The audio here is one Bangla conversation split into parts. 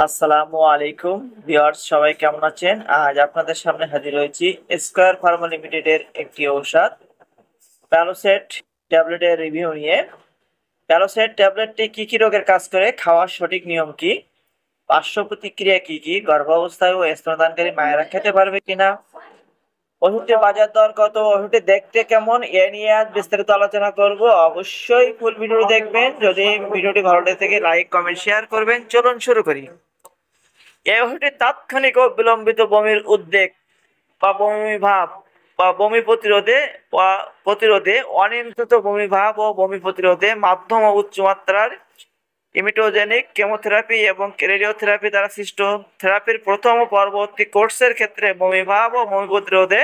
আসসালামু আলাইকুম ভিউয়ার্স, সবাই কেমন আছেন? আজ আপনাদের সামনে হাজির হয়েছি স্কয়ার ফার্মা লিমিটেডের একটি ঔষধ প্যালোসেট ট্যাবলেটের রিভিউ নিয়ে। প্যালোসেট ট্যাবলেটটি কি কি রোগের কাজ করে, খাওয়ার সঠিক নিয়ম কি, পার্শ্ব প্রতিক্রিয়া কি কি, গর্ভাবস্থায় ও স্তনদানকারী মায়েরা খেতে পারবে কিনা, ওষুধটির বাজার দর কত, ওষুধটি দেখতে কেমন, এ নিয়ে আজ বিস্তারিত আলোচনা করব। অবশ্যই ফুল ভিডিও দেখবেন। যদি ভিডিওটি ভালো লেগে থাকে লাইক কমেন্ট শেয়ার করবেন। চলুন শুরু করি। এই ওষুধটি তাৎক্ষণিক ও বিলম্বিত বমির উদ্বেগ বা বমি ভাব বা বমি প্রতিরোধে অনিয়ন্ত্রিত বমি ভাব ও বমি প্রতিরোধে মাধ্যম ও উচ্চমাত্রার ইমিটোজেনিক কেমোথেরাপি এবং রেডিওথেরাপি দ্বারা সৃষ্ট থেরাপির প্রথম ও পরবর্তী কোর্সের ক্ষেত্রে বমি ভাব ও বমি প্রতিরোধে,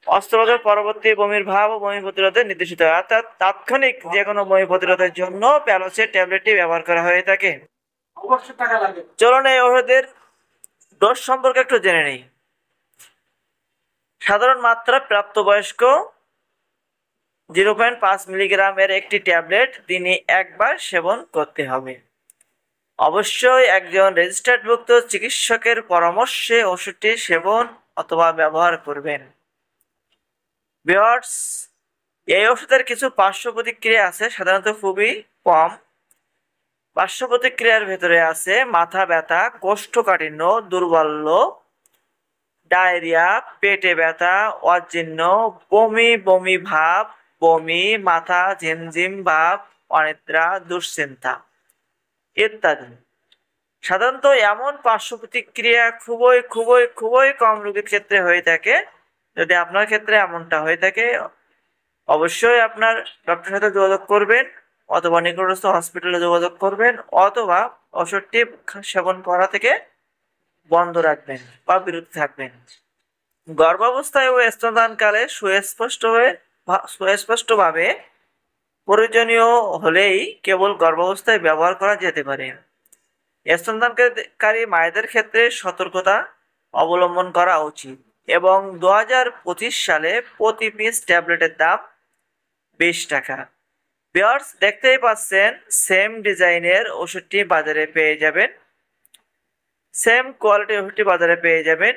অস্ত্রোপচার পরবর্তী বমির ভাব ও বমি প্রতিরোধে নির্দেশিত হয়। অর্থাৎ তাৎক্ষণিক যে কোনো বমি প্রতিরোধের জন্য প্যালোসেট ট্যাবলেটটি ব্যবহার করা হয়ে থাকে। চলুন এই ওষুধের ডোজ সম্পর্কে একটু জেনে নিই। সাধারণ মাত্রা প্রাপ্তবয়স্ক 0.5 মিলিগ্রামের একটি ট্যাবলেট দিনে একবার সেবন করতে হবে। অবশ্যই একজন রেজিস্টার্ডভুক্ত চিকিৎসকের পরামর্শে ওষুধটি সেবন অথবা ব্যবহার করবেন। ভিউয়ার্স, এই ওষুধের কিছু পার্শ্ব প্রতিক্রিয়া আছে, সাধারণত খুবই কম। পার্শ্ব প্রতিক্রিয়ার ভেতরে আছে মাথা ব্যথা, কোষ্ঠকাঠিন্য, দুর্বল্য, ডায়রিয়া, পেটে ব্যথা, অজীর্ণ, বমি বমি ভাব, বমি, মাথা ঝিমঝিম ভাব, অনিদ্রা, দুশ্চিন্তা ইত্যাদি। সাধারণত এমন পার্শ্ব প্রতিক্রিয়া খুবই খুবই খুবই কম রোগীর ক্ষেত্রে হয়ে থাকে। যদি আপনার ক্ষেত্রে এমনটা হয়ে থাকে, অবশ্যই আপনার ডক্টরের সাথে যোগাযোগ করবেন অথবা নিকটস্থ হসপিটালে যোগাযোগ করবেন অথবা ওষুধটি সেবন করা থেকে বন্ধ রাখবেন বা বিরত থাকবেন। গর্ভাবস্থায় ও স্তনদানকালে সুস্পষ্টভাবে প্রয়োজনীয় হলেই কেবল গর্ভাবস্থায় ব্যবহার করা যেতে পারে। স্তনদানকারী মায়েদের ক্ষেত্রে সতর্কতা অবলম্বন করা উচিত এবং 2025 সালে প্রতি পিস ট্যাবলেটের দাম 20 টাকা। ভিউয়ার্স, দেখতেই পাচ্ছেন সেম ডিজাইনের ওষুধটি বাজারে পেয়ে যাবেন, সেম কোয়ালিটির ওষুধটি বাজারে পেয়ে যাবেন।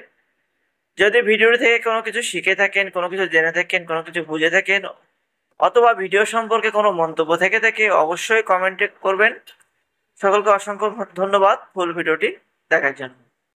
যদি ভিডিও থেকে কোনো কিছু শিখে থাকেন, কোনো কিছু জেনে থাকেন, কোনো কিছু বুঝে থাকেন অথবা ভিডিও সম্পর্কে কোনো মন্তব্য থেকে থাকে, অবশ্যই কমেন্টে করবেন। সকলকে অসংখ্য ধন্যবাদ ফুল ভিডিওটি দেখার জন্য।